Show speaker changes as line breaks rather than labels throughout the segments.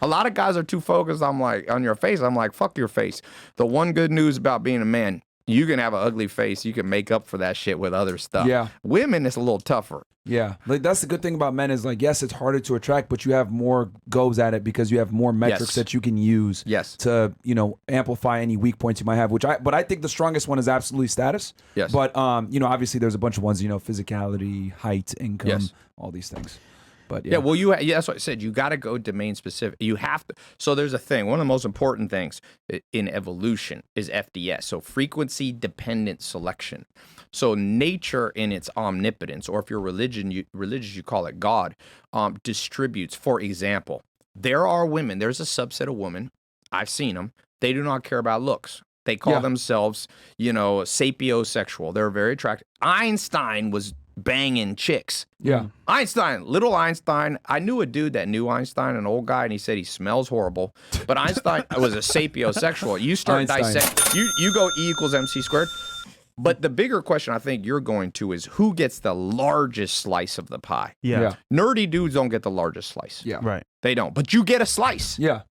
A lot of guys are too focused on your face. I'm like, fuck your face. The one good news about being a man, you can have an ugly face. You can make up for that shit with other stuff.
Yeah.
Women, it's a little tougher.
Yeah, like that's the good thing about men is like, yes, it's harder to attract, but you have more goes at it because you have more metrics that you can use to, you know, amplify any weak points you might have, but I think the strongest one is absolutely status. Yes. But, you know, obviously there's a bunch of ones, you know, physicality, height, income, all these things. But
yeah, well, that's what I said. You got to go domain specific. You have to. So there's a thing. One of the most important things in evolution is FDS. So frequency dependent selection. So nature in its omnipotence, or if you're religious, you call it God, distributes. For example, there are women. There's a subset of women. I've seen them. They do not care about looks. They call themselves, you know, sapiosexual. They're very attractive. Einstein was banging chicks.
Yeah.
Little Einstein. I knew a dude that knew Einstein, an old guy, and he said he smells horrible. But Einstein was a sapiosexual. You start dissecting. You go E equals MC squared. But the bigger question I think you're going to is who gets the largest slice of the pie?
Yeah.
Nerdy dudes don't get the largest slice.
Yeah.
Right.
They don't. But you get a slice.
Yeah.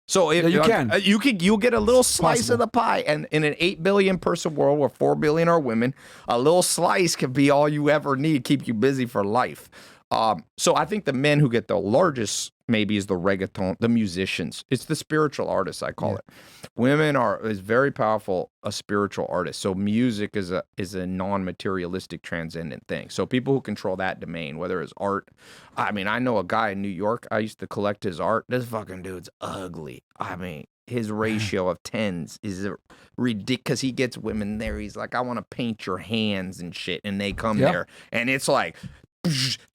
So if you'll get a little slice of the pie, and in an 8 billion person world where 4 billion are women, a little slice could be all you ever need, keep you busy for life. So I think the men who get the largest maybe is the reggaeton, the musicians. It's the spiritual artists, I call it. Women is very powerful, a spiritual artist. So music is a non-materialistic, transcendent thing. So people who control that domain, whether it's art. I mean, I know a guy in New York. I used to collect his art. This fucking dude's ugly. I mean, his ratio of 10's is ridiculous because he gets women there. He's like, I want to paint your hands and shit. And they come there. And it's like,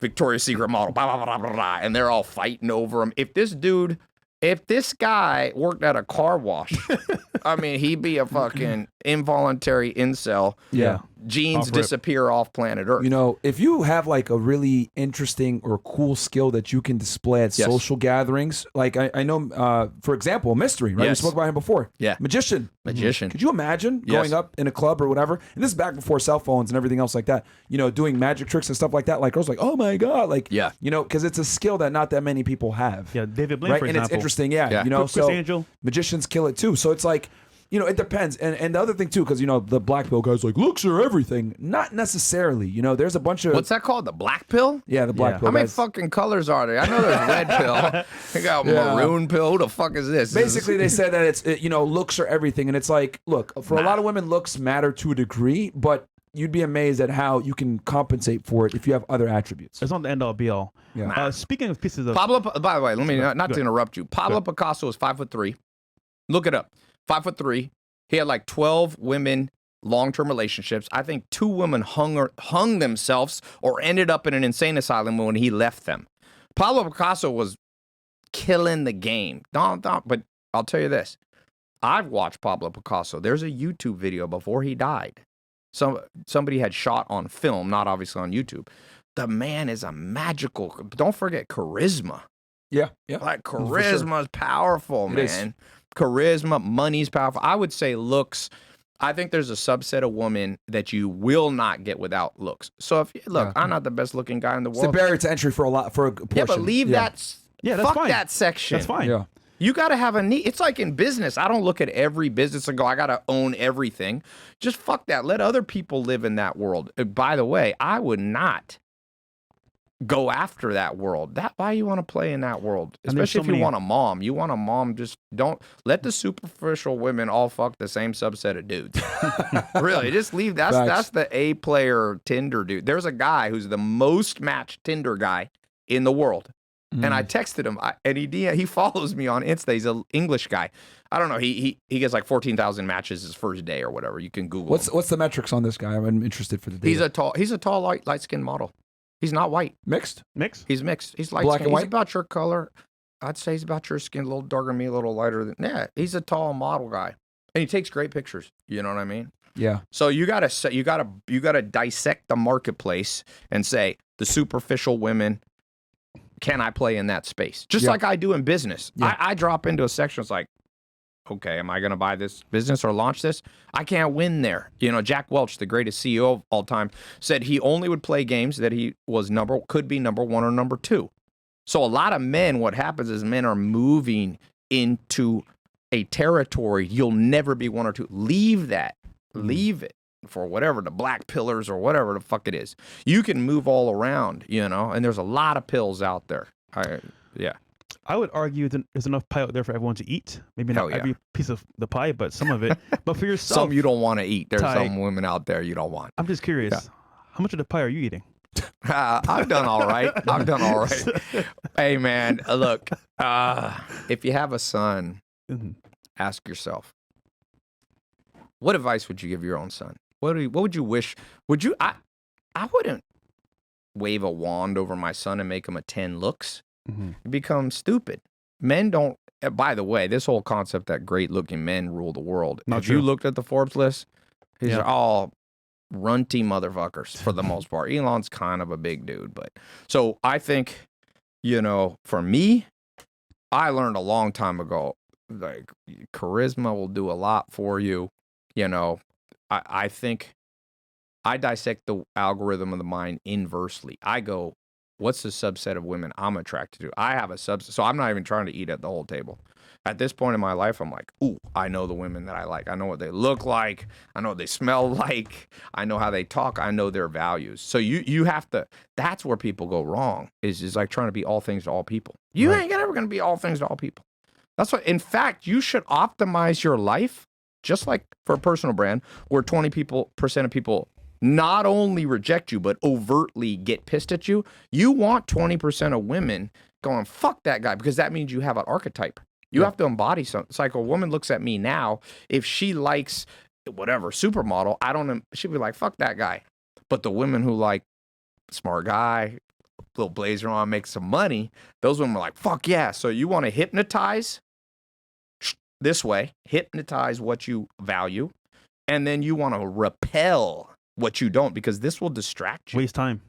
Victoria's Secret model, blah, blah, blah, blah, blah, and they're all fighting over him. If this guy worked at a car wash, I mean, he'd be a fucking involuntary incel.
Yeah.
Genes disappear off planet Earth.
You know, if you have like a really interesting or cool skill that you can display at social gatherings, like I know, for example, Mystery, right? We spoke about him before.
Yeah.
Magician. Could you imagine going up in a club or whatever? And this is back before cell phones and everything else like that, you know, doing magic tricks and stuff like that. Like, girls like, oh my God. Like, you know, because it's a skill that not that many people have.
Yeah, David Blaine,
right?
for
And
example.
it's interesting, you know,
Chris
so
Angel.
magicians kill it too. So it's like, you know, it depends. And the other thing too, because, you know, the black pill guys like, looks are everything. Not necessarily. You know, there's a bunch of...
What's that called? The black pill?
Yeah, the black pill.
How many fucking colors are there? I know there's red pill. They got maroon pill. Who the fuck is this?
Basically, they said that it's, you know, looks are everything. And it's like, look, for a lot of women, looks matter to a degree, but you'd be amazed at how you can compensate for it if you have other attributes.
It's not the end all be all.
Yeah.
Speaking of pieces of...
Pablo, by the way, let me not to interrupt you. Pablo Picasso is 5'3". Look it up. 5'3". He had like 12 women, long-term relationships. I think 2 women hung themselves or ended up in an insane asylum when he left them. Pablo Picasso was killing the game. But I'll tell you this. I've watched Pablo Picasso. There's a YouTube video before he died. Somebody had shot on film, not obviously on YouTube. The man is a magical, don't forget charisma.
Yeah.
Like charisma is powerful, man. Charisma, money's powerful. I would say looks. I think there's a subset of women that you will not get without looks. So if I'm not the best looking guy in the world.
It's a barrier to entry for a portion.
Yeah, but leave that.
Yeah, that's
fuck
fine.
that section.
That's fine.
Yeah.
You got to have a need. It's like in business. I don't look at every business and go, I got to own everything. Just fuck that. Let other people live in that world. By the way, I would not go after that world. Why you want to play in that world? Especially if you want a mom. You want a mom, just don't let the superficial women all fuck the same subset of dudes. Really, just leave. That's the A player Tinder dude. There's a guy who's the most matched Tinder guy in the world. And I texted him, and he follows me on Insta. He's an English guy. I don't know. He gets like 14,000 matches his first day or whatever. You can Google.
What's the metrics on this guy? I'm interested for the data.
He's a tall light skinned model. He's not white.
Mixed.
He's mixed. He's light
Black
skin.
and white.
He's about your color. I'd say he's about your skin, a little darker than me, a little lighter than. Yeah, he's a tall model guy, and he takes great pictures. You know what I mean?
Yeah.
So you gotta dissect the marketplace and say the superficial women. Can I play in that space? Just like I do in business. Yeah. I drop into a section. It's like, okay, am I going to buy this business or launch this? I can't win there. You know, Jack Welch, the greatest CEO of all time, said he only would play games that he was could be number 1 or number 2. So a lot of men, what happens is men are moving into a territory you'll never be one or two. Leave that. Leave it for whatever, the black pillars or whatever the fuck it is. You can move all around, you know, and there's a lot of pills out there.
I would argue there's enough pie out there for everyone to eat. Maybe not every piece of the pie, but some of it. But for yourself,
some you don't want to eat. There's some women out there you don't want.
I'm just curious. How much of the pie are you eating?
I've done all right. Hey, man, look, if you have a son, ask yourself, what advice would you give your own son? What would you wish? I wouldn't wave a wand over my son and make him a 10 looks. It becomes stupid. Men don't, by the way, this whole concept that great looking men rule the world. If you looked at the Forbes list, these are all runty motherfuckers for the most part. Elon's kind of a big dude, but so I think, you know, for me, I learned a long time ago, like charisma will do a lot for you. You know, I think I dissect the algorithm of the mind inversely. I go, what's the subset of women I'm attracted to? I have a subset, so I'm not even trying to eat at the whole table. At this point in my life, I'm like, ooh, I know the women that I like. I know what they look like. I know what they smell like. I know how they talk. I know their values. So you have to, that's where people go wrong, is like trying to be all things to all people. You ain't ever going to be all things to all people. That's what, in fact, you should optimize your life, just like for a personal brand, where 20% of people not only reject you, but overtly get pissed at you. You want 20% of women going, fuck that guy, because that means you have an archetype. You have to embody something. It's like a woman looks at me now, if she likes whatever supermodel, she'll be like, fuck that guy. But the women who like smart guy, little blazer on, make some money, those women are like, fuck yeah. So you want to hypnotize this way, hypnotize what you value, and then you want to repel what you don't, because this will distract you.
Waste time.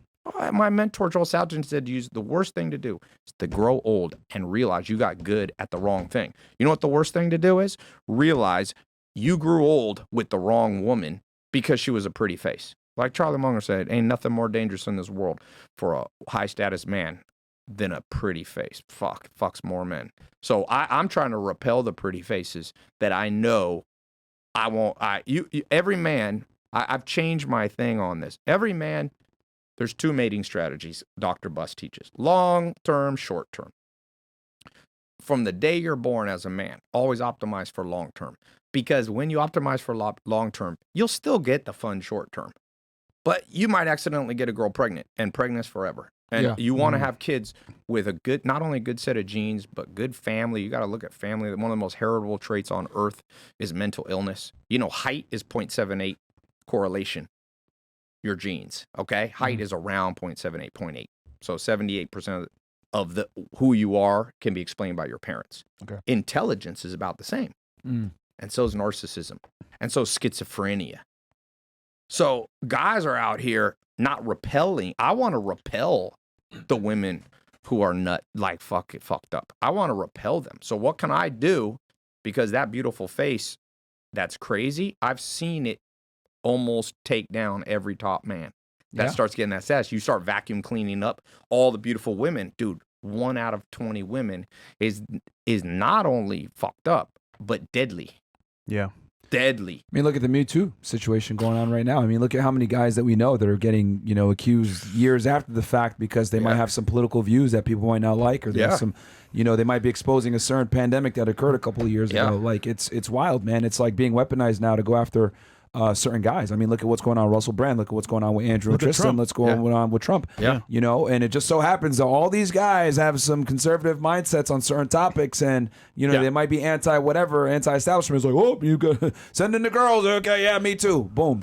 My mentor, Joel Salatin, said the worst thing to do is to grow old and realize you got good at the wrong thing. You know what the worst thing to do is? Realize you grew old with the wrong woman because she was a pretty face. Like Charlie Munger said, ain't nothing more dangerous in this world for a high-status man than a pretty face. Fucks more men. So I'm trying to repel the pretty faces that I know I won't. Every man, I've changed my thing on this. Every man, there's two mating strategies Dr. Buss teaches. Long-term, short-term. From the day you're born as a man, always optimize for long-term. Because when you optimize for long-term, you'll still get the fun short-term. But you might accidentally get a girl pregnant, and pregnant's forever. And you want to have kids with a good, not only a good set of genes, but good family. You got to look at family. One of the most heritable traits on earth is mental illness. You know, height is 0.78 correlation. Your genes, okay? Height is around 0.78, 0.8. So 78% of who you are can be explained by your parents.
Okay.
Intelligence is about the same. And so is narcissism. And so is schizophrenia. So guys are out here not repelling. I want to repel the women who are fucked up. I want to repel them. So what can I do? Because that beautiful face, that's crazy. I've seen it almost take down every top man that starts getting that status. You start vacuum cleaning up all the beautiful women. Dude, 1 out of 20 women is not only fucked up, but deadly.
Yeah.
Deadly.
I mean, look at the Me Too situation going on right now. I mean, look at how many guys that we know that are getting, accused years after the fact because they might have some political views that people might not like, or they have some, they might be exposing a certain pandemic that occurred a couple of years ago. Like, it's wild, man. It's like being weaponized now to go after certain guys. I mean, look at what's going on with Russell Brand. Look at what's going on with Andrew and Tristan. Let's go on with Trump.
Yeah.
And it just so happens that all these guys have some conservative mindsets on certain topics, and they might be anti-establishment. It's like, oh, you go send in the girls. Okay, yeah, me too. Boom.